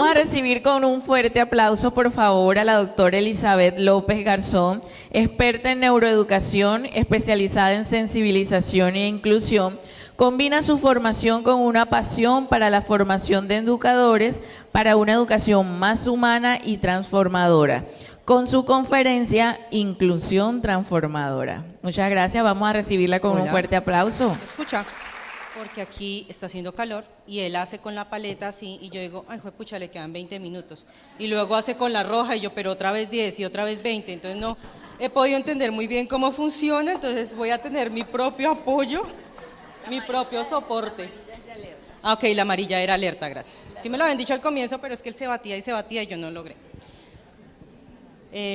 Vamos a recibir con un fuerte aplauso, por favor, a la doctora Elizabeth López Garzón, experta en neuroeducación, especializada en sensibilización e inclusión. Combina su formación con una pasión para la formación de educadores para una educación más humana y transformadora, con su conferencia Inclusión Transformadora. Muchas gracias, vamos a recibirla con un fuerte aplauso. Escucha, porque aquí está haciendo calor y él hace con la paleta así y yo digo, ay, juepucha, le quedan 20 minutos. Y luego hace con la roja y yo, pero otra vez 10 y otra vez 20. Entonces no he podido entender muy bien cómo funciona, entonces voy a tener mi propio apoyo, mi propio soporte. Ah, ok, la amarilla era alerta, gracias. Sí me lo habían dicho al comienzo, pero es que él se batía y yo no logré.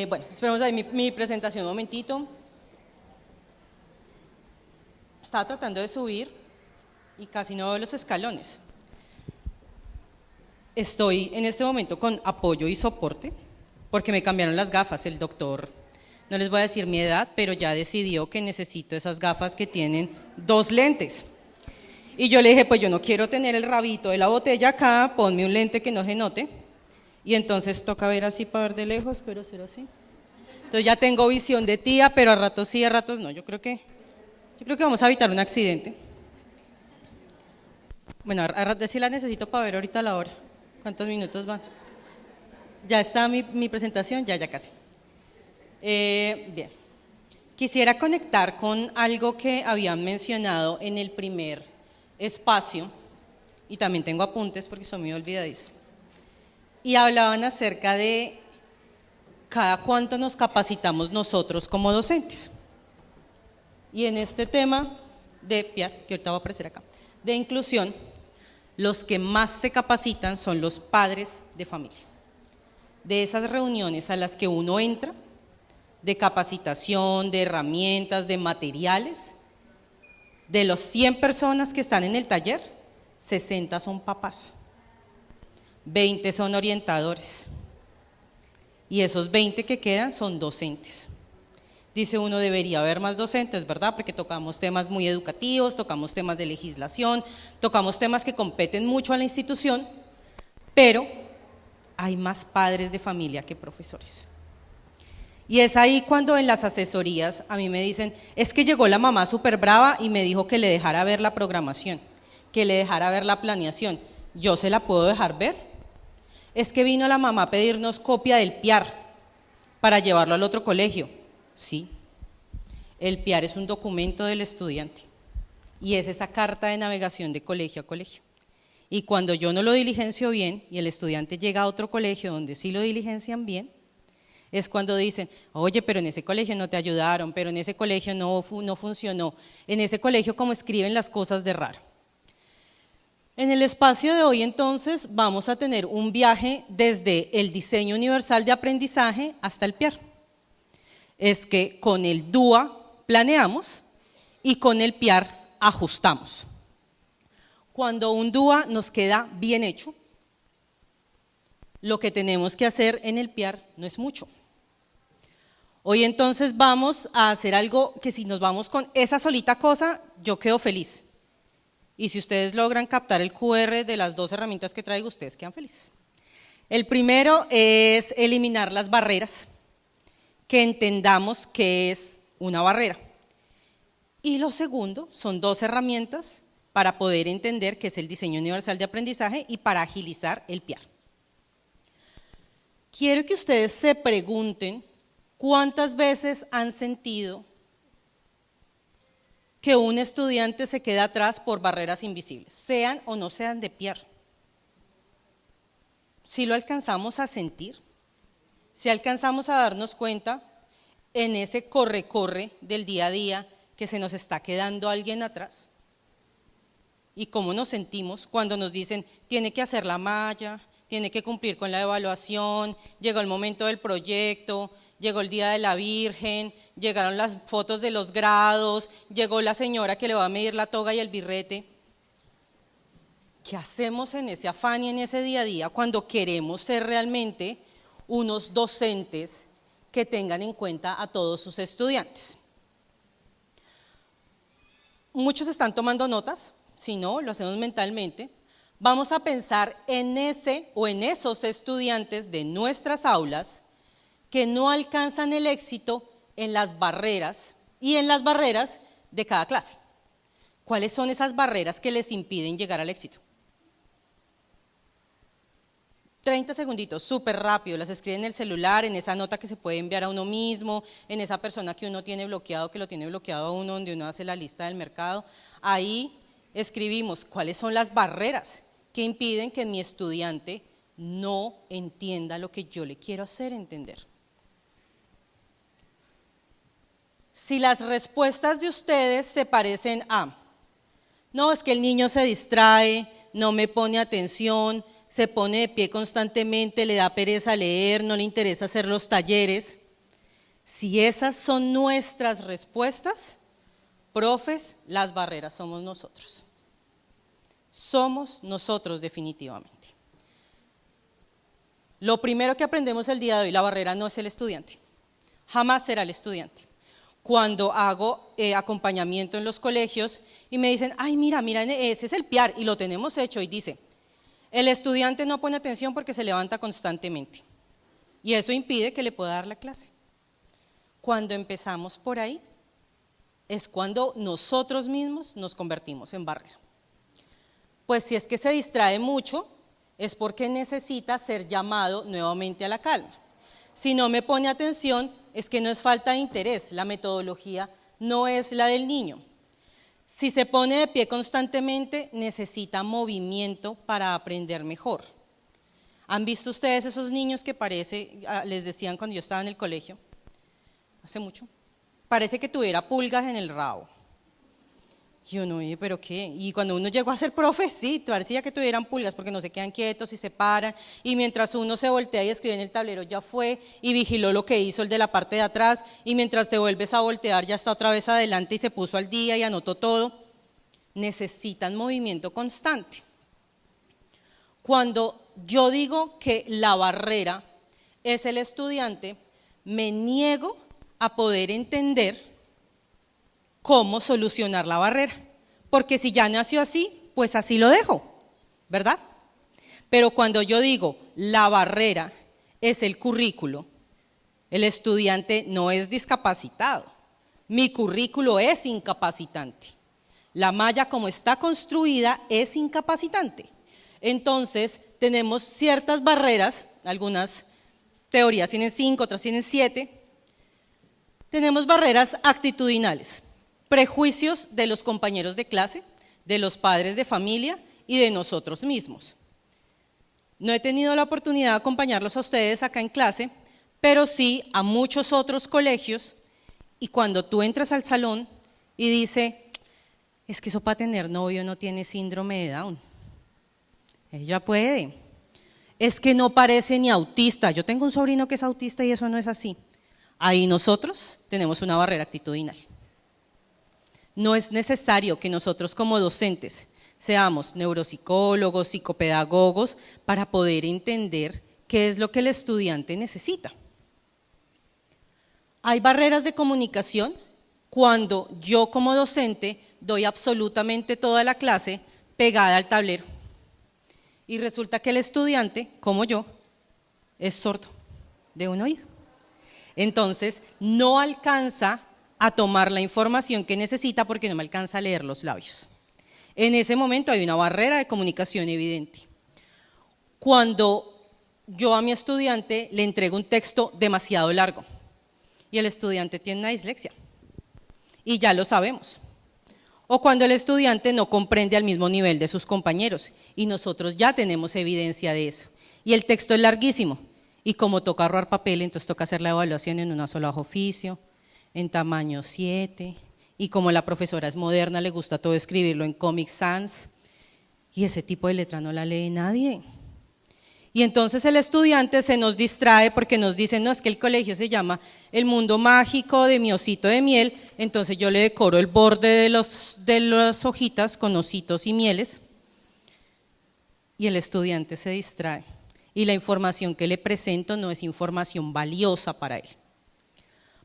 Bueno, esperemos ahí mi presentación un momentito. Estaba tratando de subir y casi no veo los escalones. Estoy en este momento con apoyo y soporte porque me cambiaron las gafas. El doctor, no les voy a decir mi edad, pero ya decidió que necesito esas gafas que tienen 2 lentes. Y yo le dije, pues yo no quiero tener el rabito de la botella acá, ponme un lente que no se note. Y entonces toca ver así para ver de lejos, pero ser así. Entonces ya tengo visión de tía, pero a ratos sí, a ratos no. Yo creo que vamos a evitar un accidente. Bueno, a ratos sí la necesito para ver ahorita la hora. ¿Cuántos minutos van? Ya está mi presentación, ya casi. Bien. Quisiera conectar con algo que habían mencionado en el primer espacio, y también tengo apuntes porque soy muy olvidadiza. Y hablaban acerca de cada cuánto nos capacitamos nosotros como docentes. Y en este tema de PIAR, que ahorita va a aparecer acá, de inclusión, los que más se capacitan son los padres de familia. De esas reuniones a las que uno entra, de capacitación, de herramientas, de materiales, de los 100 personas que están en el taller, 60 son papás, 20 son orientadores y esos 20 que quedan son docentes. Dice uno, debería haber más docentes, ¿verdad? Porque tocamos temas muy educativos, tocamos temas de legislación, tocamos temas que competen mucho a la institución, pero hay más padres de familia que profesores. Y es ahí cuando en las asesorías a mí me dicen, es que llegó la mamá súper brava y me dijo que le dejara ver la programación, que le dejara ver la planeación. ¿Yo se la puedo dejar ver? Es que vino la mamá a pedirnos copia del PIAR para llevarlo al otro colegio. Sí, el PIAR es un documento del estudiante y es esa carta de navegación de colegio a colegio. Y cuando yo no lo diligencio bien y el estudiante llega a otro colegio donde sí lo diligencian bien, es cuando dicen, oye, pero en ese colegio no te ayudaron, pero en ese colegio no funcionó, en ese colegio como escriben las cosas de raro. En el espacio de hoy entonces vamos a tener un viaje desde el diseño universal de aprendizaje hasta el PIAR. Es que con el DUA planeamos y con el PIAR ajustamos. Cuando un DUA nos queda bien hecho, lo que tenemos que hacer en el PIAR no es mucho. Hoy entonces vamos a hacer algo que si nos vamos con esa solita cosa, yo quedo feliz. Y si ustedes logran captar el QR de las 2 herramientas que traigo, ustedes quedan felices. El primero es eliminar las barreras, que entendamos qué es una barrera. Y lo segundo son 2 herramientas para poder entender qué es el diseño universal de aprendizaje y para agilizar el PIAR. Quiero que ustedes se pregunten cuántas veces han sentido que un estudiante se queda atrás por barreras invisibles, sean o no sean de PIAR. Si lo alcanzamos a sentir, si alcanzamos a darnos cuenta en ese corre-corre del día a día que se nos está quedando alguien atrás. Y cómo nos sentimos cuando nos dicen, tiene que hacer la malla, tiene que cumplir con la evaluación, llegó el momento del proyecto, llegó el día de la Virgen, llegaron las fotos de los grados, llegó la señora que le va a medir la toga y el birrete. ¿Qué hacemos en ese afán y en ese día a día cuando queremos ser realmente unos docentes que tengan en cuenta a todos sus estudiantes? Muchos están tomando notas, si no, lo hacemos mentalmente. Vamos a pensar en ese o en esos estudiantes de nuestras aulas que no alcanzan el éxito en las barreras y en las barreras de cada clase. ¿Cuáles son esas barreras que les impiden llegar al éxito? 30 segunditos, súper rápido, las escriben en el celular, en esa nota que se puede enviar a uno mismo, en esa persona que uno tiene bloqueado, que lo tiene bloqueado a uno, donde uno hace la lista del mercado. Ahí escribimos cuáles son las barreras que impiden que mi estudiante no entienda lo que yo le quiero hacer entender. Si las respuestas de ustedes se parecen a, no, es que el niño se distrae, no me pone atención, se pone de pie constantemente, le da pereza leer, no le interesa hacer los talleres. Si esas son nuestras respuestas, profes, las barreras somos nosotros. Somos nosotros definitivamente. Lo primero que aprendemos el día de hoy, la barrera no es el estudiante, jamás será el estudiante. Cuando hago acompañamiento en los colegios y me dicen, ay, mira, ese es el PIAR y lo tenemos hecho, y dice, el estudiante no pone atención porque se levanta constantemente y eso impide que le pueda dar la clase. Cuando empezamos por ahí es cuando nosotros mismos nos convertimos en barrera. Pues si es que se distrae mucho es porque necesita ser llamado nuevamente a la calma. Si no me pone atención es que no es falta de interés, la metodología no es la del niño. Si se pone de pie constantemente, necesita movimiento para aprender mejor. ¿Han visto ustedes esos niños que les decían cuando yo estaba en el colegio, hace mucho, parece que tuviera pulgas en el rabo? Y uno, oye, ¿pero qué? Y cuando uno llegó a ser profe, sí, parecía que tuvieran pulgas porque no se quedan quietos y se paran, y mientras uno se voltea y escribe en el tablero ya fue, y vigiló lo que hizo el de la parte de atrás, y mientras te vuelves a voltear ya está otra vez adelante y se puso al día y anotó todo. Necesitan movimiento constante. Cuando yo digo que la barrera es el estudiante, me niego a poder entender cómo solucionar la barrera, porque si ya nació así, pues así lo dejo, ¿verdad? Pero cuando yo digo la barrera es el currículo, el estudiante no es discapacitado, mi currículo es incapacitante, la malla como está construida es incapacitante. Entonces tenemos ciertas barreras, algunas teorías tienen 5, otras tienen 7, tenemos barreras actitudinales. Prejuicios de los compañeros de clase, de los padres de familia y de nosotros mismos. No he tenido la oportunidad de acompañarlos a ustedes acá en clase, pero sí a muchos otros colegios, y cuando tú entras al salón y dice, es que eso para tener novio no tiene síndrome de Down. Ella puede. Es que no parece ni autista. Yo tengo un sobrino que es autista y eso no es así. Ahí nosotros tenemos una barrera actitudinal. No es necesario que nosotros como docentes seamos neuropsicólogos, psicopedagogos para poder entender qué es lo que el estudiante necesita. Hay barreras de comunicación cuando yo como docente doy absolutamente toda la clase pegada al tablero y resulta que el estudiante, como yo, es sordo de un oído. Entonces no alcanza a tomar la información que necesita porque no me alcanza a leer los labios. En ese momento hay una barrera de comunicación evidente. Cuando yo a mi estudiante le entrego un texto demasiado largo y el estudiante tiene una dislexia y ya lo sabemos. O cuando el estudiante no comprende al mismo nivel de sus compañeros y nosotros ya tenemos evidencia de eso. Y el texto es larguísimo y como toca ahorrar papel, entonces toca hacer la evaluación en una sola hoja oficio, en tamaño 7, y como la profesora es moderna, le gusta todo escribirlo en Comic Sans, y ese tipo de letra no la lee nadie. Y entonces el estudiante se nos distrae porque nos dicen, no, es que el colegio se llama El Mundo Mágico de mi osito de miel, entonces yo le decoro el borde de las hojitas con ositos y mieles, y el estudiante se distrae, y la información que le presento no es información valiosa para él.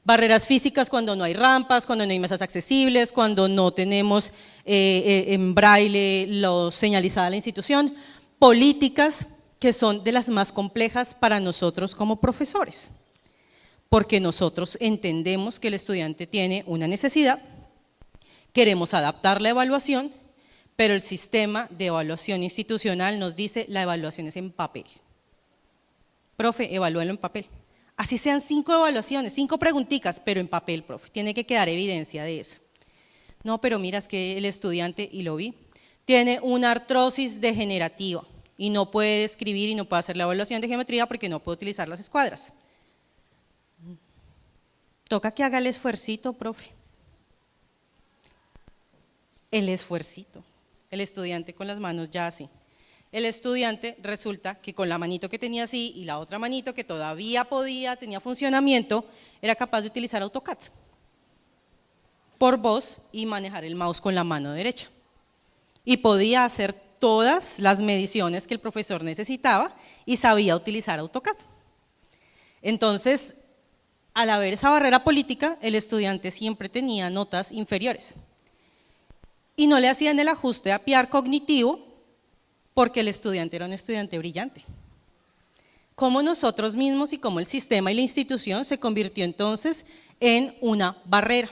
Barreras físicas cuando no hay rampas, cuando no hay mesas accesibles, cuando no tenemos en braille, lo señalizada la institución, políticas que son de las más complejas para nosotros como profesores, porque nosotros entendemos que el estudiante tiene una necesidad, queremos adaptar la evaluación, pero el sistema de evaluación institucional nos dice la evaluación es en papel. Profe, evalúenlo en papel. Así sean 5 evaluaciones, 5 preguntitas, pero en papel, profe. Tiene que quedar evidencia de eso. No, pero mira, es que el estudiante, y lo vi, tiene una artrosis degenerativa y no puede escribir y no puede hacer la evaluación de geometría porque no puede utilizar las escuadras. Toca que haga el esfuercito, profe. El esfuercito. El estudiante con las manos ya así. El estudiante resulta que con la manito que tenía así y la otra manito que todavía tenía funcionamiento, era capaz de utilizar AutoCAD por voz y manejar el mouse con la mano derecha. Y podía hacer todas las mediciones que el profesor necesitaba y sabía utilizar AutoCAD. Entonces, al haber esa barrera política, el estudiante siempre tenía notas inferiores. Y no le hacían el ajuste a PR cognitivo porque el estudiante era un estudiante brillante. Como nosotros mismos y como el sistema y la institución se convirtió entonces en una barrera.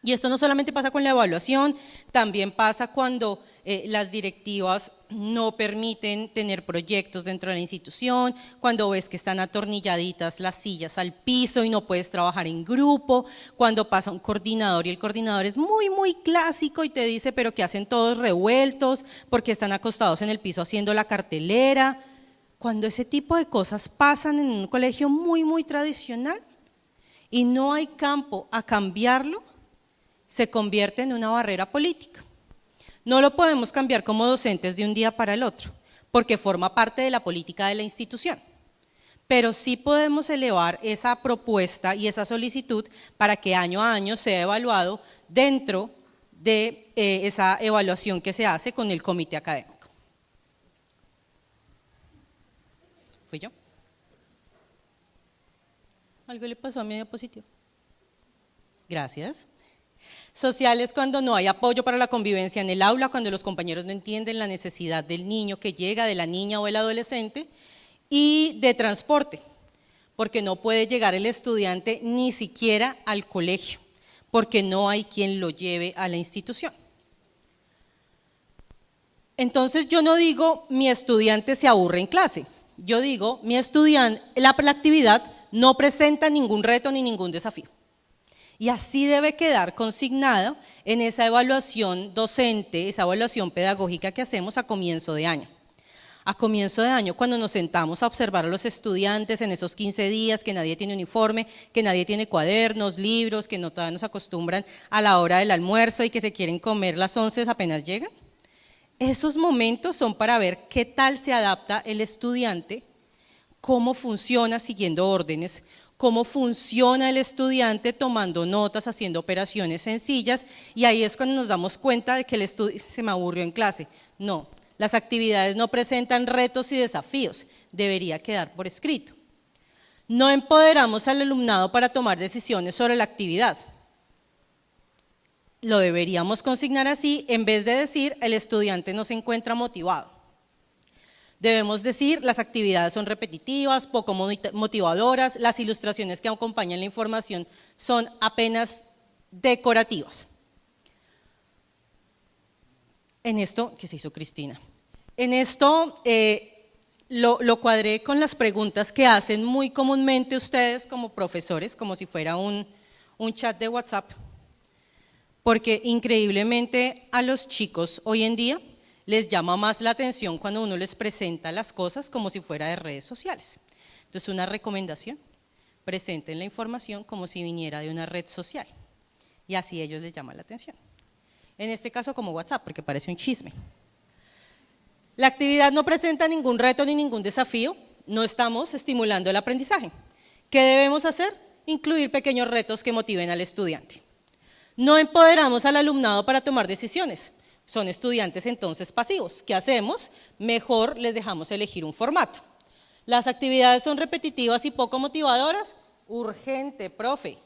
Y esto no solamente pasa con la evaluación, también pasa cuando las directivas no permiten tener proyectos dentro de la institución, cuando ves que están atornilladitas las sillas al piso y no puedes trabajar en grupo, cuando pasa un coordinador y el coordinador es muy clásico y te dice pero que hacen todos revueltos porque están acostados en el piso haciendo la cartelera. Cuando ese tipo de cosas pasan en un colegio muy tradicional y no hay campo a cambiarlo, se convierte en una barrera política. No lo podemos cambiar como docentes de un día para el otro, porque forma parte de la política de la institución. Pero sí podemos elevar esa propuesta y esa solicitud para que año a año sea evaluado dentro de esa evaluación que se hace con el comité académico. ¿Fui yo? ¿Algo le pasó a mi diapositiva? Gracias. Sociales cuando no hay apoyo para la convivencia en el aula, cuando los compañeros no entienden la necesidad del niño que llega, de la niña o el adolescente, y de transporte, porque no puede llegar el estudiante ni siquiera al colegio, porque no hay quien lo lleve a la institución. Entonces yo no digo mi estudiante se aburre en clase, yo digo mi estudiante, la actividad no presenta ningún reto ni ningún desafío. Y así debe quedar consignado en esa evaluación docente, esa evaluación pedagógica que hacemos a comienzo de año. A comienzo de año, cuando nos sentamos a observar a los estudiantes en esos 15 días, que nadie tiene uniforme, que nadie tiene cuadernos, libros, que no todavía nos acostumbran a la hora del almuerzo y que se quieren comer las 11 apenas llegan. Esos momentos son para ver qué tal se adapta el estudiante, cómo funciona siguiendo órdenes, cómo funciona el estudiante tomando notas, haciendo operaciones sencillas, y ahí es cuando nos damos cuenta de que el estudiante se me aburrió en clase. No, las actividades no presentan retos y desafíos, debería quedar por escrito. No empoderamos al alumnado para tomar decisiones sobre la actividad. Lo deberíamos consignar así, en vez de decir el estudiante no se encuentra motivado. Debemos decir, las actividades son repetitivas, poco motivadoras, las ilustraciones que acompañan la información son apenas decorativas. En esto, ¿qué se hizo Cristina? En esto lo cuadré con las preguntas que hacen muy comúnmente ustedes como profesores, como si fuera un chat de WhatsApp, porque increíblemente a los chicos hoy en día les llama más la atención cuando uno les presenta las cosas como si fuera de redes sociales. Entonces, una recomendación, presenten la información como si viniera de una red social y así ellos les llama la atención. En este caso como WhatsApp, porque parece un chisme. La actividad no presenta ningún reto ni ningún desafío, no estamos estimulando el aprendizaje. ¿Qué debemos hacer? Incluir pequeños retos que motiven al estudiante. No empoderamos al alumnado para tomar decisiones. Son estudiantes entonces pasivos. ¿Qué hacemos? Mejor les dejamos elegir un formato. Las actividades son repetitivas y poco motivadoras. Urgente, profe.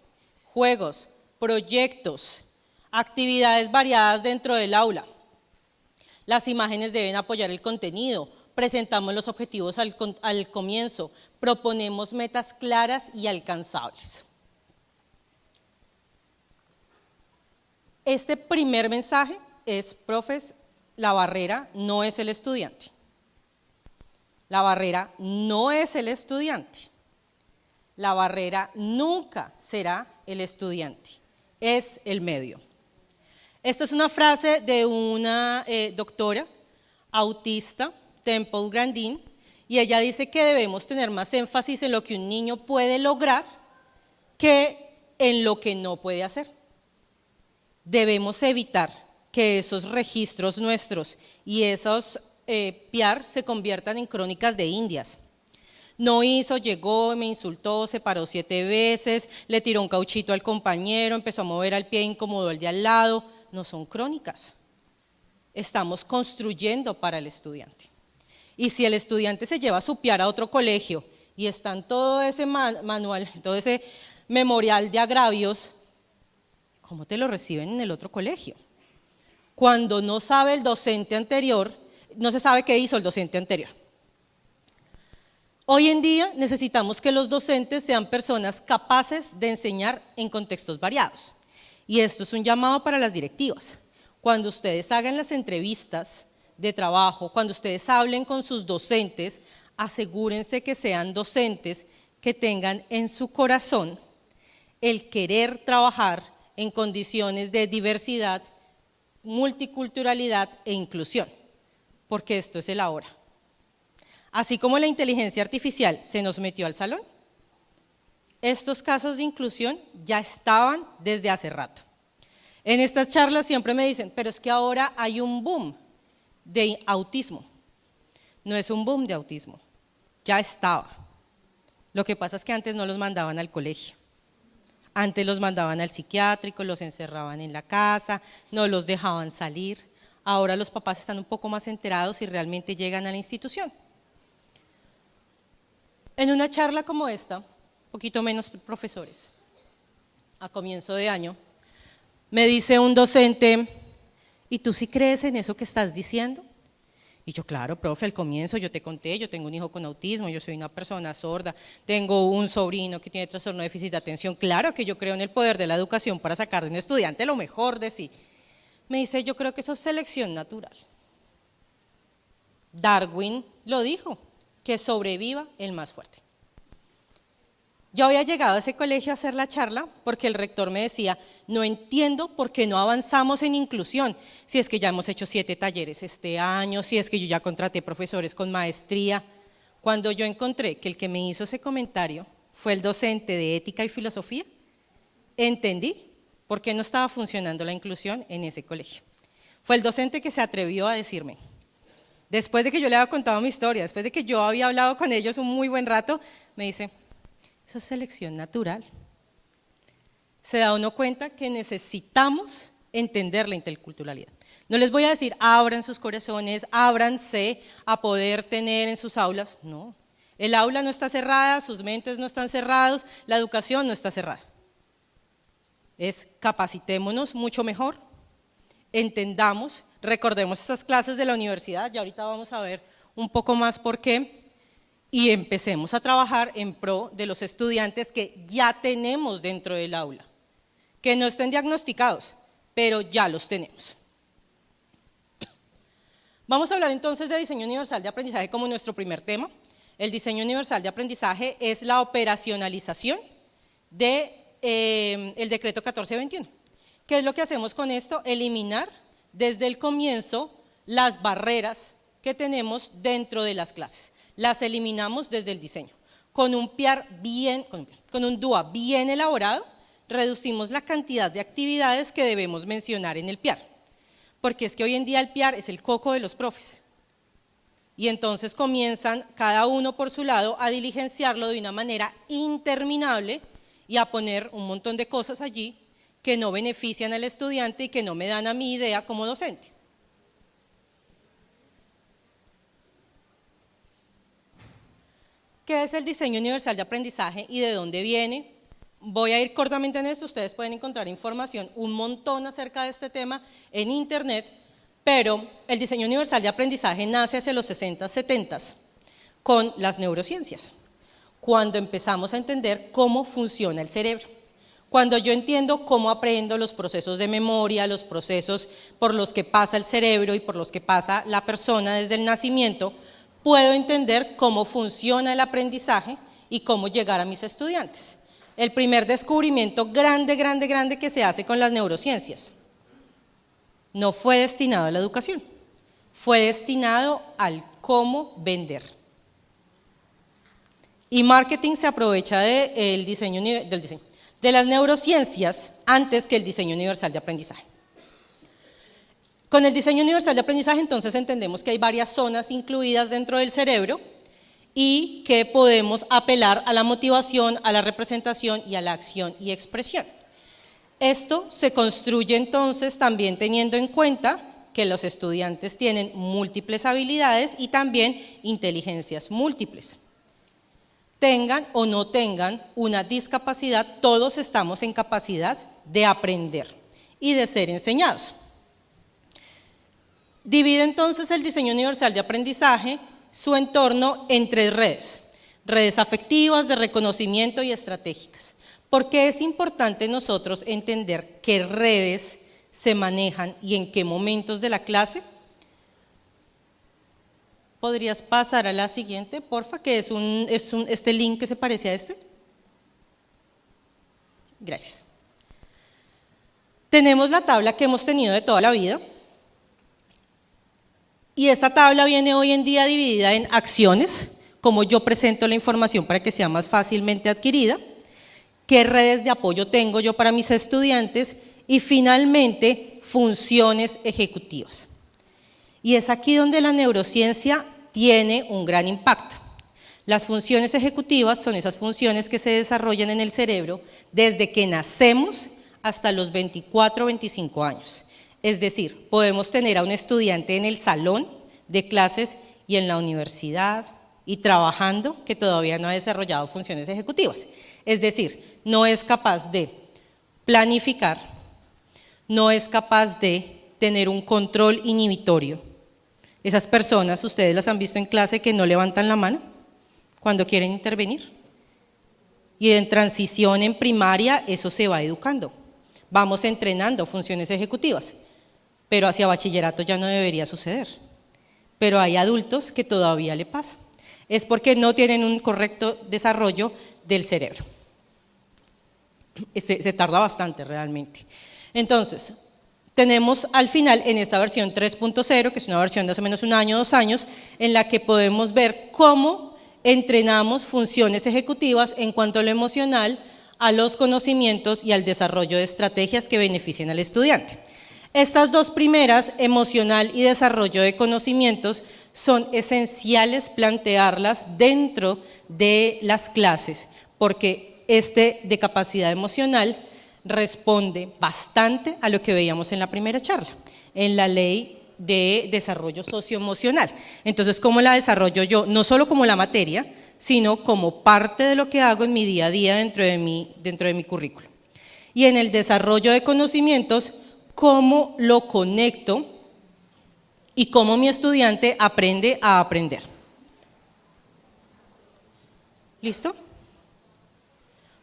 Juegos, proyectos, Actividades variadas dentro del aula. Las imágenes deben apoyar el contenido. Presentamos los objetivos al comienzo. Proponemos metas claras y alcanzables. Este primer mensaje es, profes, la barrera no es el estudiante. La barrera no es el estudiante. La barrera nunca será el estudiante. Es el medio. Esta es una frase de una doctora autista, Temple Grandin, y ella dice que debemos tener más énfasis en lo que un niño puede lograr que en lo que no puede hacer. Debemos evitar que esos registros nuestros y esos PR se conviertan en crónicas de indias. No hizo, llegó, me insultó, se paró 7 veces, le tiró un cauchito al compañero, empezó a mover al pie, incomodó al de al lado. No son crónicas. Estamos construyendo para el estudiante. Y si el estudiante se lleva su PR a otro colegio y está en todo ese manual, todo ese memorial de agravios, ¿cómo te lo reciben en el otro colegio? Cuando no sabe el docente anterior, no se sabe qué hizo el docente anterior. Hoy en día necesitamos que los docentes sean personas capaces de enseñar en contextos variados. Y esto es un llamado para las directivas. Cuando ustedes hagan las entrevistas de trabajo, cuando ustedes hablen con sus docentes, asegúrense que sean docentes que tengan en su corazón el querer trabajar en condiciones de diversidad, multiculturalidad e inclusión, porque esto es el ahora. Así como la inteligencia artificial se nos metió al salón, estos casos de inclusión ya estaban desde hace rato. En estas charlas siempre me dicen, pero es que ahora hay un boom de autismo. No es un boom de autismo, ya estaba. Lo que pasa es que antes no los mandaban al colegio. Antes los mandaban al psiquiátrico, los encerraban en la casa, no los dejaban salir. Ahora los papás están un poco más enterados y realmente llegan a la institución. En una charla como esta, poquito menos profesores, a comienzo de año, me dice un docente, ¿y tú sí crees en eso que estás diciendo? Y yo, claro, profe, al comienzo yo te conté, yo tengo un hijo con autismo, yo soy una persona sorda, tengo un sobrino que tiene trastorno de déficit de atención, claro que yo creo en el poder de la educación para sacar de un estudiante lo mejor de sí. Me dice, yo creo que eso es selección natural. Darwin lo dijo, que sobreviva el más fuerte. Yo había llegado a ese colegio a hacer la charla porque el rector me decía, no entiendo por qué no avanzamos en inclusión, si es que ya hemos hecho 7 talleres este año, si es que yo ya contraté profesores con maestría. Cuando yo encontré que el que me hizo ese comentario fue el docente de ética y filosofía, entendí por qué no estaba funcionando la inclusión en ese colegio. Fue el docente que se atrevió a decirme, después de que yo le había contado mi historia, después de que yo había hablado con ellos un muy buen rato, me dice, eso es selección natural. Se da uno cuenta que necesitamos entender la interculturalidad. No les voy a decir, abran sus corazones, ábranse a poder tener en sus aulas. No, el aula no está cerrada, sus mentes no están cerrados, la educación no está cerrada. Es capacitémonos mucho mejor, entendamos, recordemos esas clases de la universidad, ya ahorita vamos a ver un poco más por qué, y empecemos a trabajar en pro de los estudiantes que ya tenemos dentro del aula, que no estén diagnosticados, pero ya los tenemos. Vamos a hablar entonces de diseño universal de aprendizaje como nuestro primer tema. El diseño universal de aprendizaje es la operacionalización del decreto 1421. ¿Qué es lo que hacemos con esto? Eliminar desde el comienzo las barreras que tenemos dentro de las clases. Las eliminamos desde el diseño. Con un DUA bien elaborado, reducimos la cantidad de actividades que debemos mencionar en el PR. Porque es que hoy en día el PR es el coco de los profes. Y entonces comienzan cada uno por su lado a diligenciarlo de una manera interminable y a poner un montón de cosas allí que no benefician al estudiante y que no me dan a mi idea como docente. ¿Qué es el diseño universal de aprendizaje y de dónde viene? voy a ir cortamente en esto, ustedes pueden encontrar información, un montón acerca de este tema en internet, pero el diseño universal de aprendizaje nace hacia los 60, 70 con las neurociencias, cuando empezamos a entender cómo funciona el cerebro. Cuando yo entiendo cómo aprendo los procesos de memoria, los procesos por los que pasa el cerebro y por los que pasa la persona desde el nacimiento, puedo entender cómo funciona el aprendizaje y cómo llegar a mis estudiantes. El primer descubrimiento grande que se hace con las neurociencias no fue destinado a la educación, fue destinado al cómo vender. Y marketing se aprovecha de las neurociencias antes que el diseño universal de aprendizaje. Con el diseño universal de aprendizaje entonces entendemos que hay varias zonas incluidas dentro del cerebro y que podemos apelar a la motivación, a la representación y a la acción y expresión. Esto se construye entonces también teniendo en cuenta que los estudiantes tienen múltiples habilidades y también inteligencias múltiples. Tengan o no tengan una discapacidad, todos estamos en capacidad de aprender y de ser enseñados. Divide entonces el diseño universal de aprendizaje su entorno en 3 redes: redes afectivas, de reconocimiento y estratégicas. ¿Por qué es importante nosotros entender qué redes se manejan y en qué momentos de la clase? ¿Podrías pasar a la siguiente, porfa? Que es este link que se parece a este. Gracias. Tenemos la tabla que hemos tenido de toda la vida. Y esa tabla viene hoy en día dividida en acciones, como yo presento la información para que sea más fácilmente adquirida, qué redes de apoyo tengo yo para mis estudiantes y finalmente funciones ejecutivas. Y es aquí donde la neurociencia tiene un gran impacto. Las funciones ejecutivas son esas funciones que se desarrollan en el cerebro desde que nacemos hasta los 24 o 25 años. Es decir, podemos tener a un estudiante en el salón de clases y en la universidad y trabajando que todavía no ha desarrollado funciones ejecutivas. Es decir, no es capaz de planificar, no es capaz de tener un control inhibitorio. Esas personas, ustedes las han visto en clase que no levantan la mano cuando quieren intervenir. Y en transición en primaria eso se va educando. Vamos entrenando funciones ejecutivas, pero hacia bachillerato ya no debería suceder. Pero hay adultos que todavía le pasa. Es porque no tienen un correcto desarrollo del cerebro. Se tarda bastante realmente. Entonces, tenemos al final en esta versión 3.0, que es una versión de hace menos 1 año, 2 años, en la que podemos ver cómo entrenamos funciones ejecutivas en cuanto a lo emocional, a los conocimientos y al desarrollo de estrategias que beneficien al estudiante. Estas 2 primeras, emocional y desarrollo de conocimientos, son esenciales plantearlas dentro de las clases, porque de capacidad emocional responde bastante a lo que veíamos en la primera charla, en la ley de desarrollo socioemocional. Entonces, ¿cómo la desarrollo yo? No solo como la materia, sino como parte de lo que hago en mi día a día dentro de mi currículo. Y en el desarrollo de conocimientos, ¿cómo lo conecto y cómo mi estudiante aprende a aprender? ¿Listo?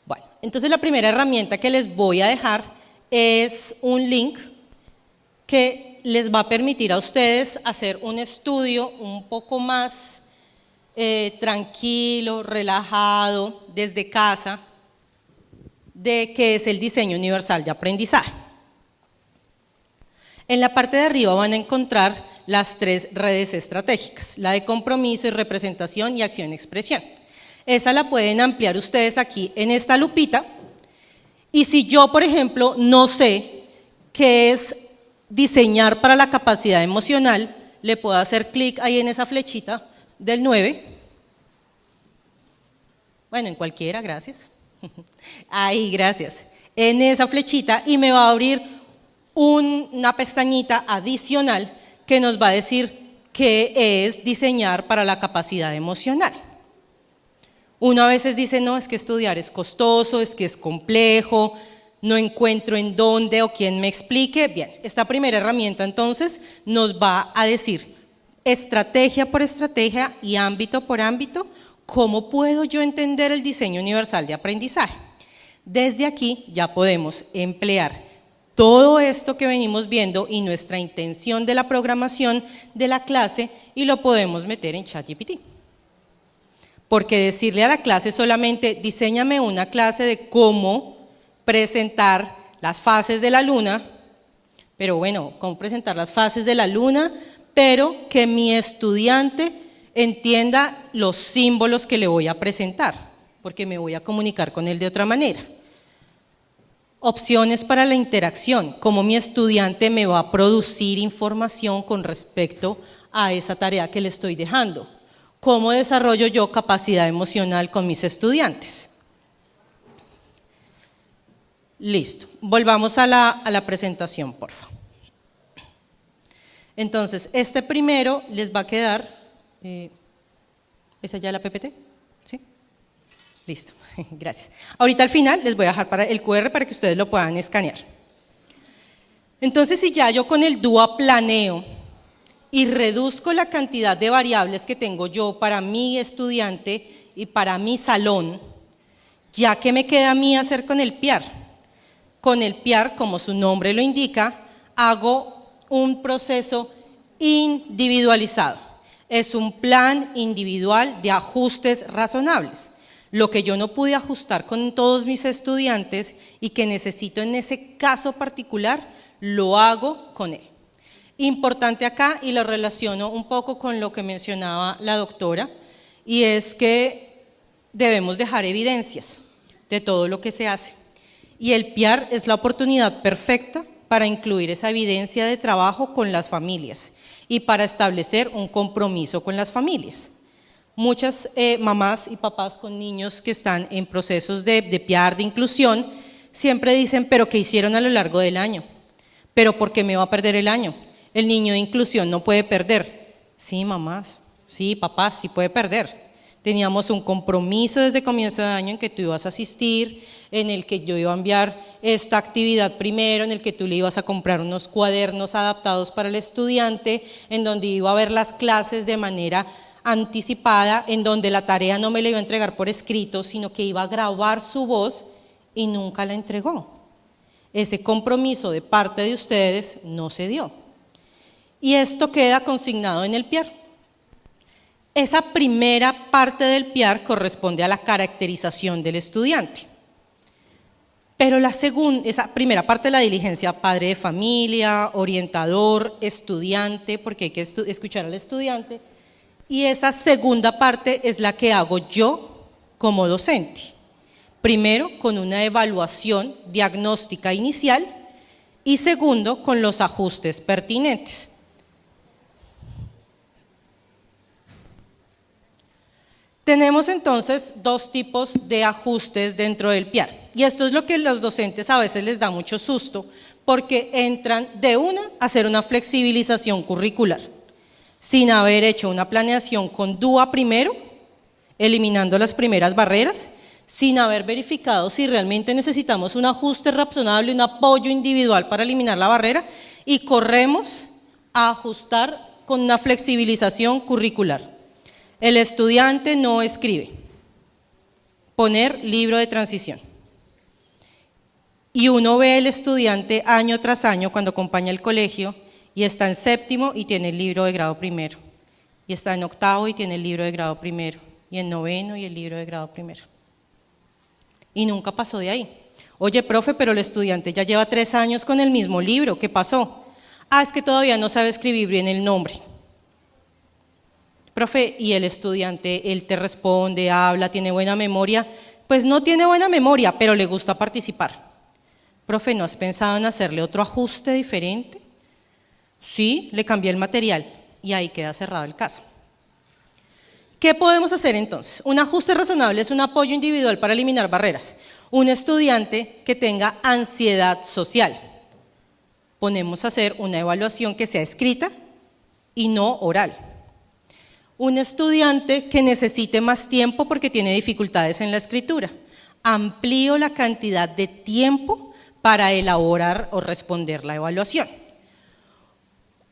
Bueno, entonces la primera herramienta que les voy a dejar es un link que les va a permitir a ustedes hacer un estudio un poco más tranquilo, relajado, desde casa, de qué es el diseño universal de aprendizaje. En la parte de arriba van a encontrar las 3 redes estratégicas, la de compromiso y representación y acción-expresión. Esa la pueden ampliar ustedes aquí en esta lupita. Y si yo, por ejemplo, no sé qué es diseñar para la capacidad emocional, le puedo hacer clic ahí en esa flechita del 9. Bueno, en cualquiera, gracias. Ahí, gracias. En esa flechita y me va a abrir una pestañita adicional que nos va a decir qué es diseñar para la capacidad emocional. Uno a veces dice, no, es que estudiar es costoso, es que es complejo, no encuentro en dónde o quién me explique. Bien, esta primera herramienta entonces nos va a decir estrategia por estrategia y ámbito por ámbito, cómo puedo yo entender el diseño universal de aprendizaje. Desde aquí ya podemos emplear todo esto que venimos viendo y nuestra intención de la programación de la clase y lo podemos meter en ChatGPT. Porque decirle a la clase solamente, diséñame una clase de cómo presentar las fases de la luna, pero bueno, cómo presentar las fases de la luna, pero que mi estudiante entienda los símbolos que le voy a presentar, porque me voy a comunicar con él de otra manera. Opciones para la interacción, cómo mi estudiante me va a producir información con respecto a esa tarea que le estoy dejando. ¿Cómo desarrollo yo capacidad emocional con mis estudiantes? Listo, volvamos a la presentación, por favor. Entonces, este primero les va a quedar, ¿esa ya es la PPT? ¿Sí? Listo, gracias. Ahorita al final les voy a dejar para el QR para que ustedes lo puedan escanear. Entonces, si ya yo con el DUA planeo y reduzco la cantidad de variables que tengo yo para mi estudiante y para mi salón, ya que me queda a mí hacer con el PIAR. Con el PIAR, como su nombre lo indica, hago un proceso individualizado. Es un plan individual de ajustes razonables. Lo que yo no pude ajustar con todos mis estudiantes y que necesito en ese caso particular, lo hago con él. Importante acá, y lo relaciono un poco con lo que mencionaba la doctora, y es que debemos dejar evidencias de todo lo que se hace. Y el PIAR es la oportunidad perfecta para incluir esa evidencia de trabajo con las familias y para establecer un compromiso con las familias. Muchas mamás y papás con niños que están en procesos de PIAR, de inclusión, siempre dicen, pero ¿qué hicieron a lo largo del año? ¿Pero por qué me va a perder el año? El niño de inclusión no puede perder. Sí, mamás, sí, papás, sí puede perder. Teníamos un compromiso desde comienzo de año en que tú ibas a asistir, en el que yo iba a enviar esta actividad primero, en el que tú le ibas a comprar unos cuadernos adaptados para el estudiante, en donde iba a ver las clases de manera anticipada, en donde la tarea no me la iba a entregar por escrito, sino que iba a grabar su voz y nunca la entregó. Ese compromiso de parte de ustedes no se dio. Y esto queda consignado en el PIAR. Esa primera parte del PIAR corresponde a la caracterización del estudiante. Pero esa primera parte de la diligencia, padre de familia, orientador, estudiante, porque hay que escuchar al estudiante, y esa segunda parte es la que hago yo como docente. Primero, con una evaluación diagnóstica inicial y segundo, con los ajustes pertinentes. Tenemos entonces dos tipos de ajustes dentro del PIAR y esto es lo que los docentes a veces les da mucho susto porque entran de una a hacer una flexibilización curricular sin haber hecho una planeación con DUA primero, eliminando las primeras barreras, sin haber verificado si realmente necesitamos un ajuste razonable, un apoyo individual para eliminar la barrera y corremos a ajustar con una flexibilización curricular. El estudiante no escribe, poner libro de transición. Y uno ve el estudiante año tras año cuando acompaña el colegio y está en séptimo y tiene el libro de grado primero, y está en octavo y tiene el libro de grado primero, y en noveno y el libro de grado primero. Y nunca pasó de ahí. Oye, profe, pero el estudiante ya lleva 3 años con el mismo libro, ¿qué pasó? Ah, es que todavía no sabe escribir bien el nombre. Profe, y el estudiante, él te responde, habla, tiene buena memoria. Pues no tiene buena memoria, pero le gusta participar. Profe, ¿no has pensado en hacerle otro ajuste diferente? Sí, le cambié el material y ahí queda cerrado el caso. ¿Qué podemos hacer entonces? Un ajuste razonable es un apoyo individual para eliminar barreras. Un estudiante que tenga ansiedad social. Ponemos a hacer una evaluación que sea escrita y no oral. Un estudiante que necesite más tiempo porque tiene dificultades en la escritura. Amplío la cantidad de tiempo para elaborar o responder la evaluación.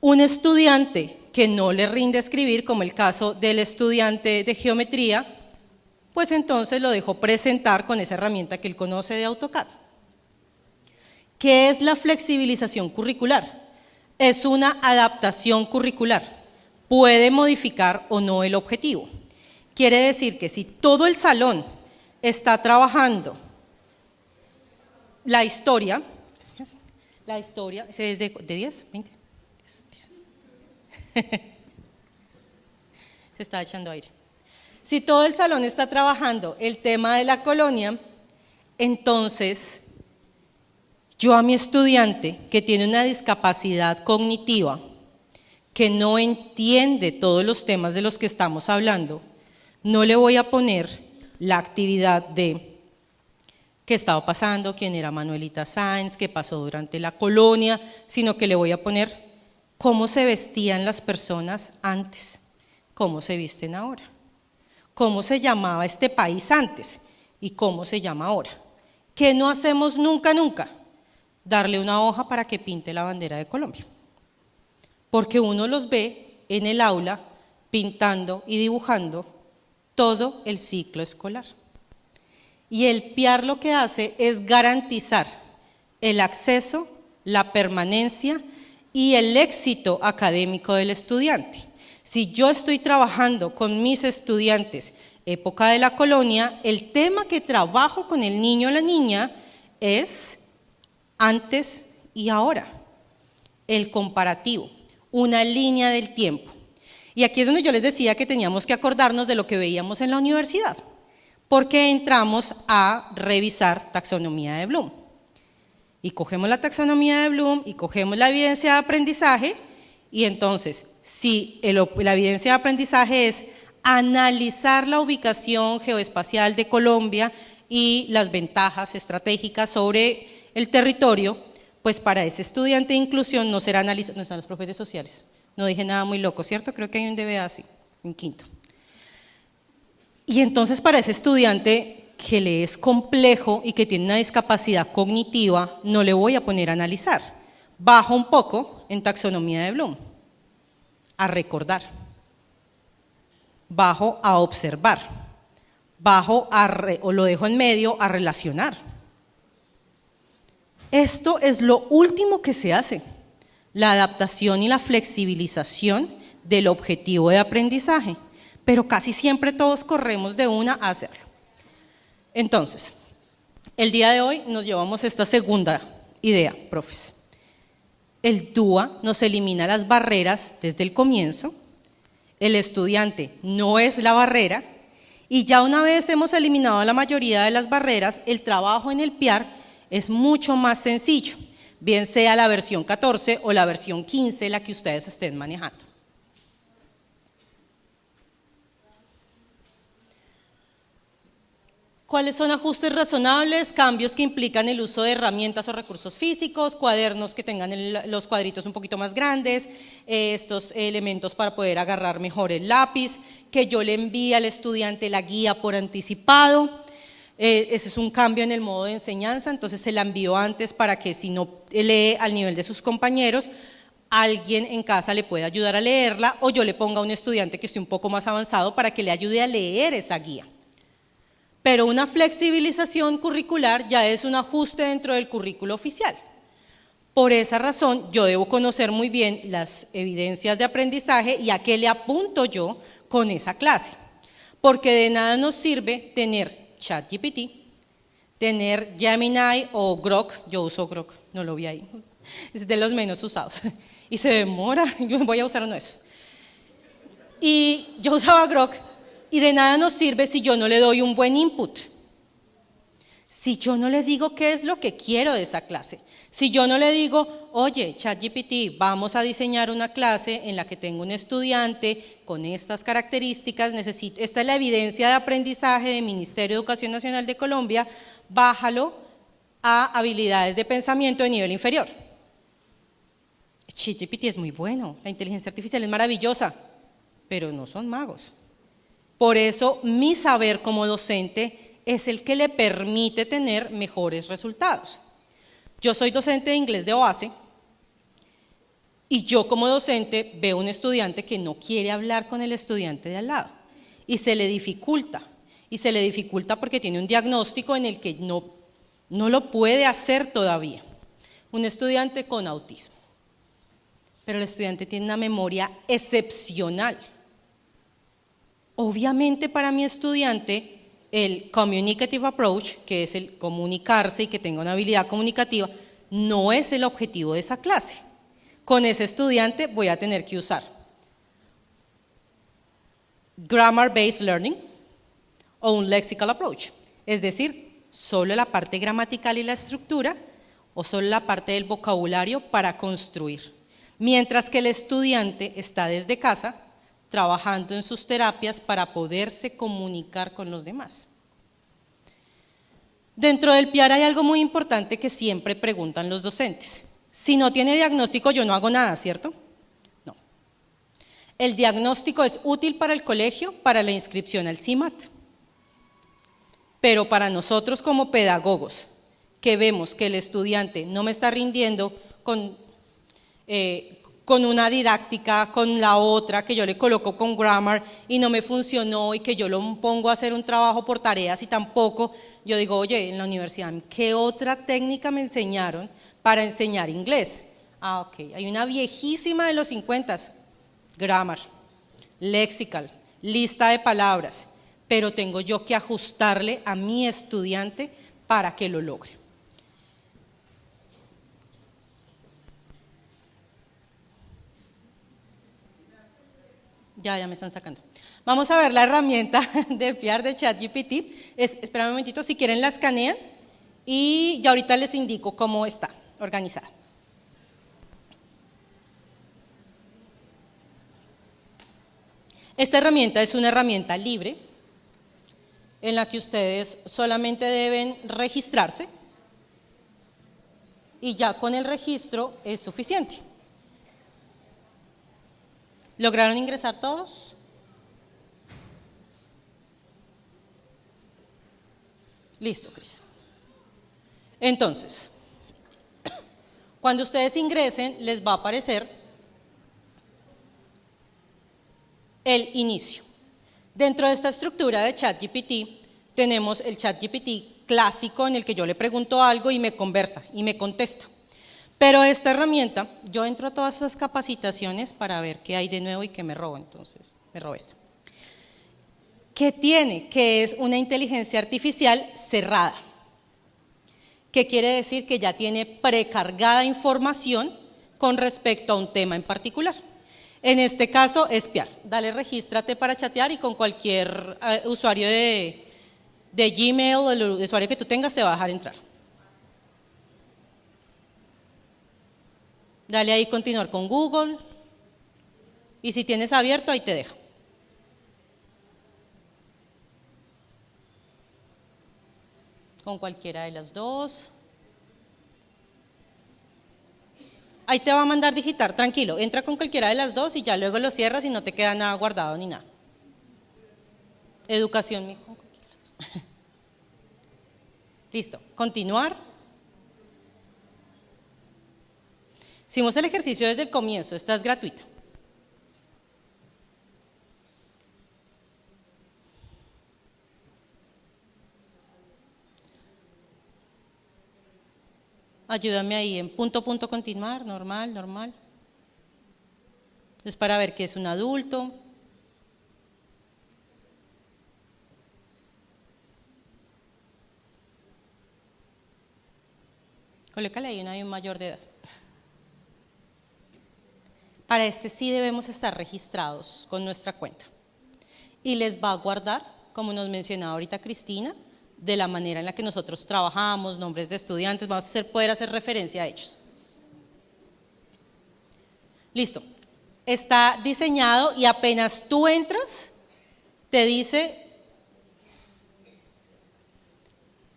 Un estudiante que no le rinde escribir, como el caso del estudiante de geometría, pues entonces lo dejo presentar con esa herramienta que él conoce de AutoCAD. ¿Qué es la flexibilización curricular? Es una adaptación curricular. Puede modificar o no el objetivo. Quiere decir que si todo el salón está trabajando la historia, ¿es de 10? ¿20? 10. Se está echando aire. Si todo el salón está trabajando el tema de la colonia, entonces yo a mi estudiante que tiene una discapacidad cognitiva, que no entiende todos los temas de los que estamos hablando, no le voy a poner la actividad de qué estaba pasando, quién era Manuelita Sáenz, qué pasó durante la colonia, sino que le voy a poner cómo se vestían las personas antes, cómo se visten ahora, cómo se llamaba este país antes y cómo se llama ahora. ¿Qué no hacemos nunca, nunca? Darle una hoja para que pinte la bandera de Colombia. Porque uno los ve en el aula pintando y dibujando todo el ciclo escolar. Y el PIAR lo que hace es garantizar el acceso, la permanencia y el éxito académico del estudiante. Si yo estoy trabajando con mis estudiantes época de la colonia, el tema que trabajo con el niño o la niña es antes y ahora, el comparativo, una línea del tiempo. Y aquí es donde yo les decía que teníamos que acordarnos de lo que veíamos en la universidad, porque entramos a revisar taxonomía de Bloom. Y cogemos la taxonomía de Bloom y cogemos la evidencia de aprendizaje, y entonces, si la evidencia de aprendizaje es analizar la ubicación geoespacial de Colombia y las ventajas estratégicas sobre el territorio, pues para ese estudiante de inclusión no será analizado. No están los profes sociales, no dije nada muy loco, ¿cierto? Creo que hay un DBA así, un quinto. Y entonces para ese estudiante que le es complejo y que tiene una discapacidad cognitiva, no le voy a poner a analizar. Bajo un poco en taxonomía de Bloom, a recordar. Bajo a observar. Bajo o lo dejo en medio a relacionar. Esto es lo último que se hace, la adaptación y la flexibilización del objetivo de aprendizaje, pero casi siempre todos corremos de una a hacerlo. Entonces, el día de hoy nos llevamos esta segunda idea, profes. El DUA nos elimina las barreras desde el comienzo, el estudiante no es la barrera, y ya una vez hemos eliminado la mayoría de las barreras, el trabajo en el PIAR es mucho más sencillo, bien sea la versión 14 o la versión 15 la que ustedes estén manejando. ¿Cuáles son ajustes razonables? Cambios que implican el uso de herramientas o recursos físicos, cuadernos que tengan los cuadritos un poquito más grandes, estos elementos para poder agarrar mejor el lápiz, que yo le envíe al estudiante la guía por anticipado. Ese es un cambio en el modo de enseñanza, entonces se la envío antes para que si no lee al nivel de sus compañeros, alguien en casa le pueda ayudar a leerla o yo le ponga a un estudiante que esté un poco más avanzado para que le ayude a leer esa guía. Pero una flexibilización curricular ya es un ajuste dentro del currículo oficial. Por esa razón, yo debo conocer muy bien las evidencias de aprendizaje y a qué le apunto yo con esa clase. Porque de nada nos sirve tener ChatGPT, tener Gemini o Grok, yo uso Grok, no lo vi ahí, es de los menos usados y se demora, yo voy a usar uno de esos. Y yo usaba Grok y de nada nos sirve si yo no le doy un buen input, si yo no le digo qué es lo que quiero de esa clase. Si yo no le digo, oye, ChatGPT, vamos a diseñar una clase en la que tengo un estudiante con estas características, esta es la evidencia de aprendizaje del Ministerio de Educación Nacional de Colombia, bájalo a habilidades de pensamiento de nivel inferior. ChatGPT es muy bueno, la inteligencia artificial es maravillosa, pero no son magos. Por eso mi saber como docente es el que le permite tener mejores resultados. Yo soy docente de inglés de base y yo como docente veo un estudiante que no quiere hablar con el estudiante de al lado y se le dificulta. Y se le dificulta porque tiene un diagnóstico en el que no lo puede hacer todavía. Un estudiante con autismo. Pero el estudiante tiene una memoria excepcional. Obviamente para mi estudiante, el communicative approach, que es el comunicarse y que tenga una habilidad comunicativa, no es el objetivo de esa clase. Con ese estudiante voy a tener que usar grammar-based learning o un lexical approach, es decir, solo la parte gramatical y la estructura o solo la parte del vocabulario para construir. Mientras que el estudiante está desde casa trabajando en sus terapias para poderse comunicar con los demás. Dentro del PIAR hay algo muy importante que siempre preguntan los docentes. Si no tiene diagnóstico, yo no hago nada, ¿cierto? No. El diagnóstico es útil para el colegio, para la inscripción al CIMAT. Pero para nosotros como pedagogos, que vemos que el estudiante no me está rindiendo con una didáctica, con la otra, que yo le coloco con grammar y no me funcionó y que yo lo pongo a hacer un trabajo por tareas y tampoco, yo digo, oye, en la universidad, ¿qué otra técnica me enseñaron para enseñar inglés? Ah, ok, hay una viejísima de los 50, grammar, lexical, lista de palabras, pero tengo yo que ajustarle a mi estudiante para que lo logre. Ya me están sacando. Vamos a ver la herramienta de PIAR de ChatGPT. Espérame un momentito, si quieren la escanean y ya ahorita les indico cómo está organizada. Esta herramienta es una herramienta libre en la que ustedes solamente deben registrarse y ya con el registro es suficiente. ¿Lograron ingresar todos? Listo, Cris. Entonces, cuando ustedes ingresen, les va a aparecer el inicio. Dentro de esta estructura de ChatGPT tenemos el ChatGPT clásico en el que yo le pregunto algo y me conversa y me contesta. Pero esta herramienta, yo entro a todas esas capacitaciones para ver qué hay de nuevo y qué me robo, entonces me robo esta. ¿Qué tiene? Que es una inteligencia artificial cerrada. ¿Qué quiere decir? Que ya tiene precargada información con respecto a un tema en particular. En este caso es PIAR. Dale, regístrate para chatear y con cualquier usuario de Gmail, el usuario que tú tengas, te va a dejar entrar. Dale ahí continuar con Google y si tienes abierto ahí te deja. Con cualquiera de las dos. Ahí te va a mandar digitar, tranquilo, entra con cualquiera de las dos y ya luego lo cierras y no te queda nada guardado ni nada. Educación, mijo. Listo, continuar. Hicimos el ejercicio desde el comienzo, esta es gratuita. Ayúdame ahí en punto, continuar, normal, normal. Es para ver qué es un adulto. Colócale ahí un mayor de edad. Para este sí debemos estar registrados con nuestra cuenta. Y les va a guardar, como nos mencionaba ahorita Cristina, de la manera en la que nosotros trabajamos, nombres de estudiantes, vamos a poder hacer referencia a ellos. Listo. Está diseñado y apenas tú entras, te dice,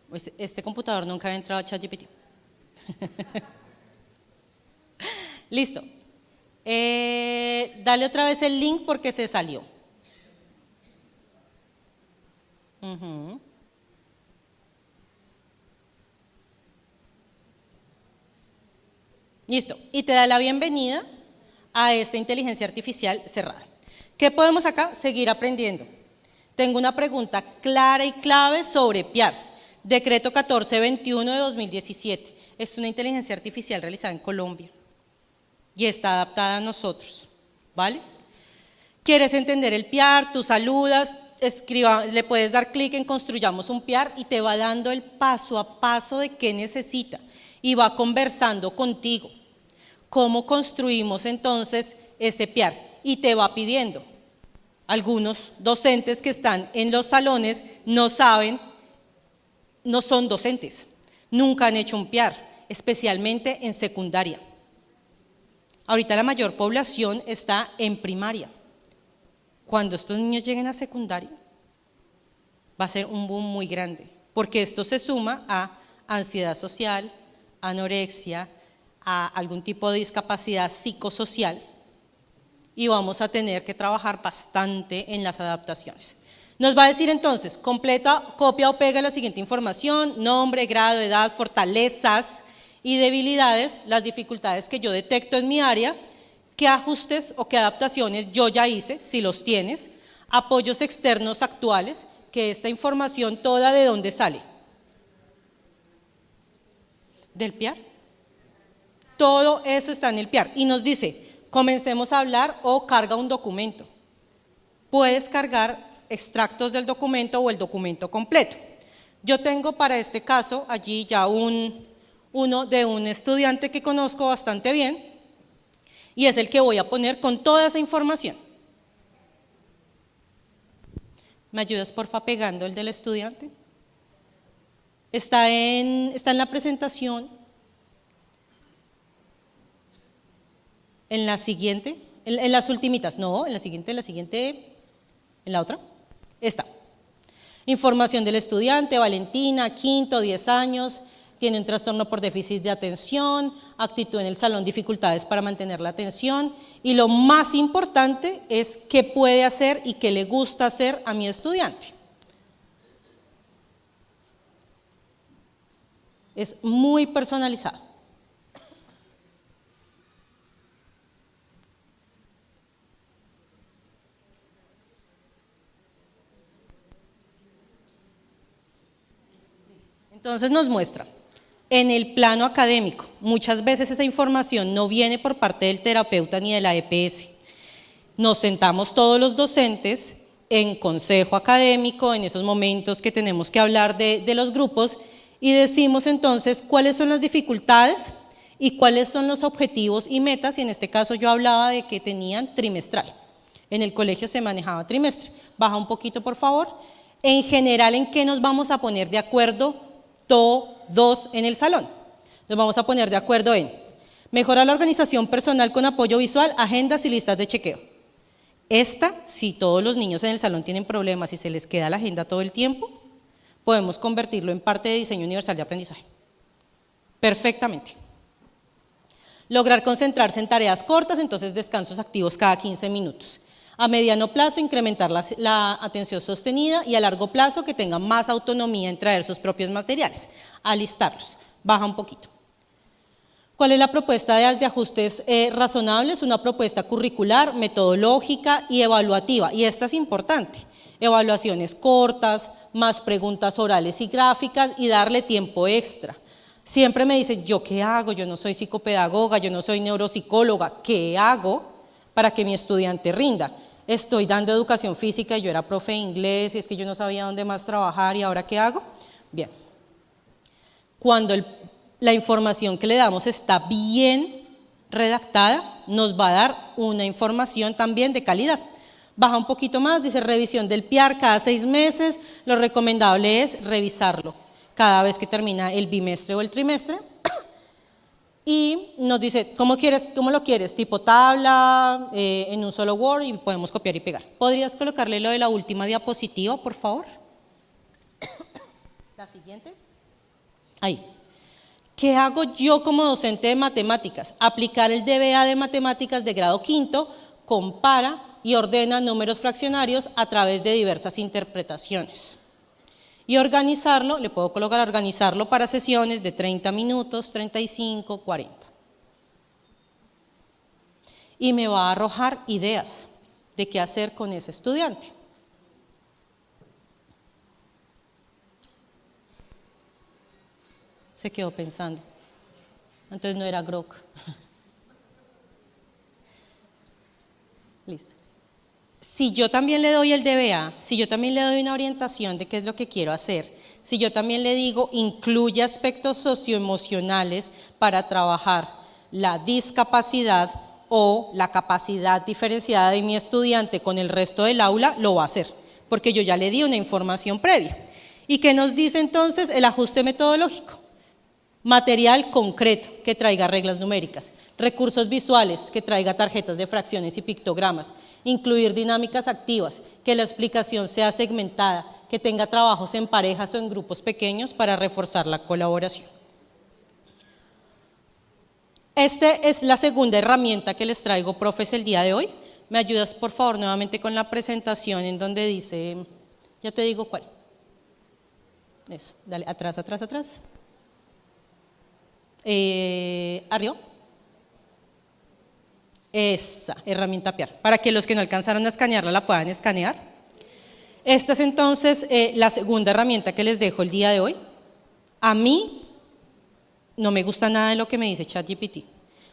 pues este computador nunca había entrado a ChatGPT. Listo. dale otra vez el link porque se salió. Listo, y te da la bienvenida a esta inteligencia artificial cerrada. ¿Qué podemos acá? Seguir aprendiendo. Tengo una pregunta clara y clave sobre PIAR, decreto 1421 de 2017. Es una inteligencia artificial realizada en Colombia y está adaptada a nosotros, ¿vale? ¿Quieres entender el PIAR? Tú saludas, le puedes dar clic en construyamos un PIAR y te va dando el paso a paso de qué necesita y va conversando contigo. ¿Cómo construimos entonces ese PIAR? Y te va pidiendo. Algunos docentes que están en los salones no saben, no son docentes, nunca han hecho un PIAR, especialmente en secundaria. Ahorita la mayor población está en primaria. Cuando estos niños lleguen a secundaria, va a ser un boom muy grande, porque esto se suma a ansiedad social, anorexia, a algún tipo de discapacidad psicosocial, y vamos a tener que trabajar bastante en las adaptaciones. Nos va a decir entonces, completa, copia o pega la siguiente información: nombre, grado, edad, fortalezas y debilidades, las dificultades que yo detecto en mi área, qué ajustes o qué adaptaciones yo ya hice, si los tienes, apoyos externos actuales, que esta información toda ¿de dónde sale? Del PIAR. Todo eso está en el PIAR y nos dice, comencemos a hablar o carga un documento. Puedes cargar extractos del documento o el documento completo. Yo tengo para este caso allí ya uno de un estudiante que conozco bastante bien y es el que voy a poner con toda esa información. ¿Me ayudas porfa pegando el del estudiante? Está en la presentación. En la siguiente, en las ultimitas, no, en la siguiente, en la otra, está. Información del estudiante, Valentina, quinto, 10 años, tiene un trastorno por déficit de atención, actitud en el salón, dificultades para mantener la atención, y lo más importante es qué puede hacer y qué le gusta hacer a mi estudiante. Es muy personalizado. Entonces nos muestra, en el plano académico, muchas veces esa información no viene por parte del terapeuta ni de la EPS. Nos sentamos todos los docentes en consejo académico, en esos momentos que tenemos que hablar de los grupos, y decimos entonces cuáles son las dificultades y cuáles son los objetivos y metas, y en este caso yo hablaba de que tenían trimestral. En el colegio se manejaba trimestre. Baja un poquito, por favor. En general, ¿en qué nos vamos a poner de acuerdo todos en el salón? Nos vamos a poner de acuerdo en mejorar la organización personal con apoyo visual, agendas y listas de chequeo. Si todos los niños en el salón tienen problemas y se les queda la agenda todo el tiempo, podemos convertirlo en parte de diseño universal de aprendizaje. Perfectamente. Lograr concentrarse en tareas cortas, entonces descansos activos cada 15 minutos. A mediano plazo, incrementar la atención sostenida, y a largo plazo, que tengan más autonomía en traer sus propios materiales, alistarlos. Baja un poquito. ¿Cuál es la propuesta de ajustes razonables? Una propuesta curricular, metodológica y evaluativa, y esta es importante. Evaluaciones cortas, más preguntas orales y gráficas, y darle tiempo extra. Siempre me dicen, ¿yo qué hago? Yo no soy psicopedagoga, yo no soy neuropsicóloga, ¿qué hago para que mi estudiante rinda? Estoy dando educación física y yo era profe de inglés y es que yo no sabía dónde más trabajar y ahora ¿qué hago? Bien, cuando la información que le damos está bien redactada, nos va a dar una información también de calidad. Baja un poquito más, dice revisión del PIAR cada 6 meses, lo recomendable es revisarlo cada vez que termina el bimestre o el trimestre. Y nos dice, ¿cómo lo quieres? Tipo tabla, en un solo Word, y podemos copiar y pegar. ¿Podrías colocarle lo de la última diapositiva, por favor? La siguiente. Ahí. ¿Qué hago yo como docente de matemáticas? Aplicar el DBA de matemáticas de grado quinto compara y ordena números fraccionarios a través de diversas interpretaciones. Y organizarlo, le puedo colocar organizarlo para sesiones de 30 minutos, 35, 40. Y me va a arrojar ideas de qué hacer con ese estudiante. Se quedó pensando. Entonces no era Grok. Listo. Si yo también le doy el DBA, si yo también le doy una orientación de qué es lo que quiero hacer, si yo también le digo incluye aspectos socioemocionales para trabajar la discapacidad o la capacidad diferenciada de mi estudiante con el resto del aula, lo va a hacer, porque yo ya le di una información previa. ¿Y qué nos dice entonces el ajuste metodológico? Material concreto que traiga reglas numéricas, recursos visuales que traiga tarjetas de fracciones y pictogramas, incluir dinámicas activas, que la explicación sea segmentada, que tenga trabajos en parejas o en grupos pequeños para reforzar la colaboración. Esta es la segunda herramienta que les traigo, profes, el día de hoy. ¿Me ayudas, por favor, nuevamente con la presentación en donde dice, ya te digo cuál? Eso, dale, atrás, atrás, atrás. Arriba. Esa herramienta PIAR, para que los que no alcanzaron a escanearla la puedan escanear. Esta es entonces la segunda herramienta que les dejo el día de hoy. A mí no me gusta nada de lo que me dice ChatGPT,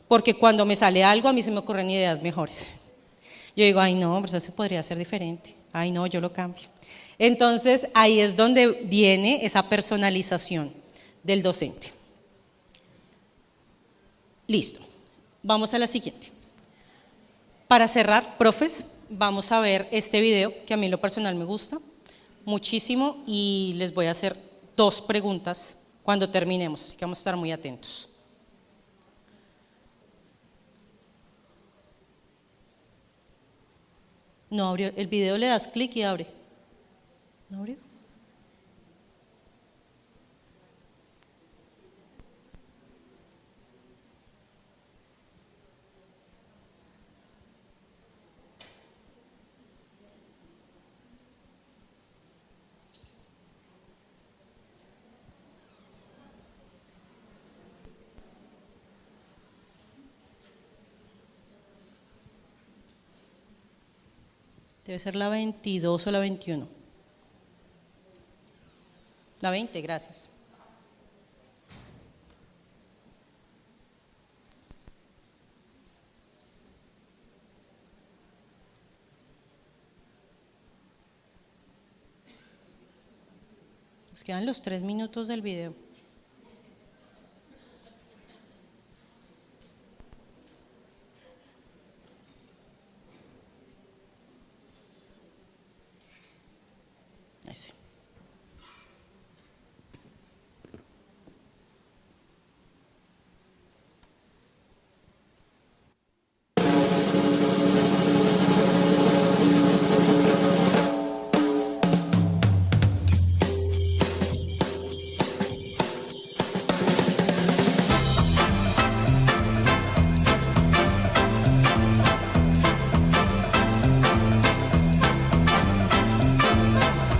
porque cuando me sale algo a mí se me ocurren ideas mejores. Yo digo, ay no, pero eso se podría hacer diferente, ay no, yo lo cambio. Entonces ahí es donde viene esa personalización del docente. Listo, vamos a la siguiente. Para cerrar, profes, vamos a ver este video que a mí en lo personal me gusta muchísimo y les voy a hacer 2 preguntas cuando terminemos, así que vamos a estar muy atentos. No abrió, el video le das clic y abre. ¿No abrió? Debe ser la 22 o la 21. La 20, gracias. Nos quedan los 3 minutos del video. Ese.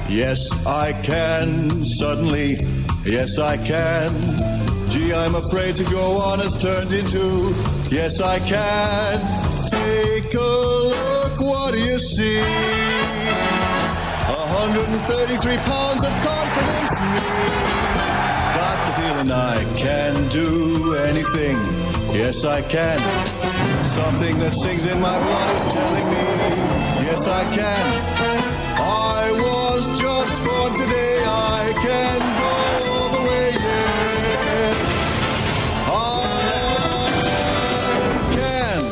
Yes, I can, suddenly, yes, I can. Gee, I'm afraid to go on has turned into, yes, I can. Take a look, what do you see? 133 pounds of confidence, me. Got the feeling I can do anything, yes, I can. Something that sings in my blood is telling me, yes, I can. I was just born today, I can go all the way, yeah. I can.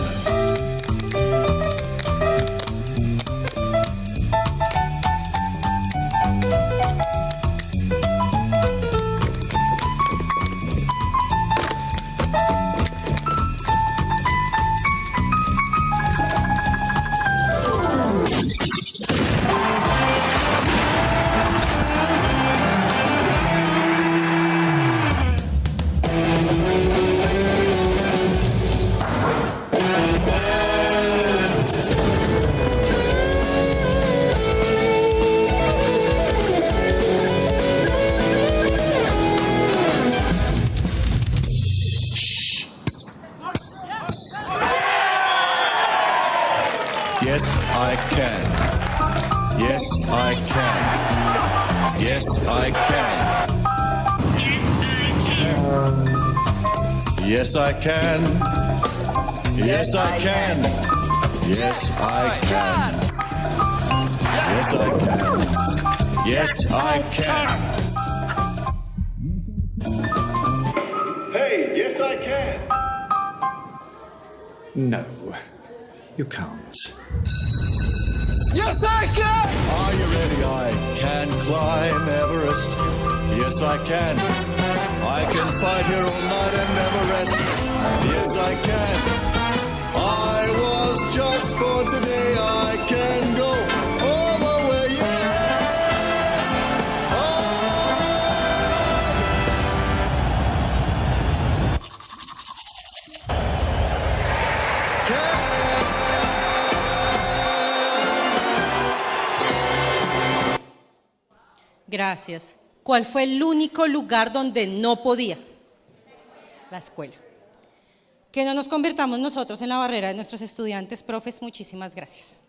Yes, I can. Yes, I can. Yes, I can. Yes, I can. Yes, I can. Yes, I can. Yes, I can. Yes, I can. Hey, yes, I can. No, you can't. Yes, I can! Are you ready? I can climb Everest. Yes, I can. I can fight here all night and never rest. Yes, I can. I was just born today. I can go all the way. Yes. Gracias. ¿Cuál fue el único lugar donde no podía? La escuela. Que no nos convirtamos nosotros en la barrera de nuestros estudiantes, profes, muchísimas gracias.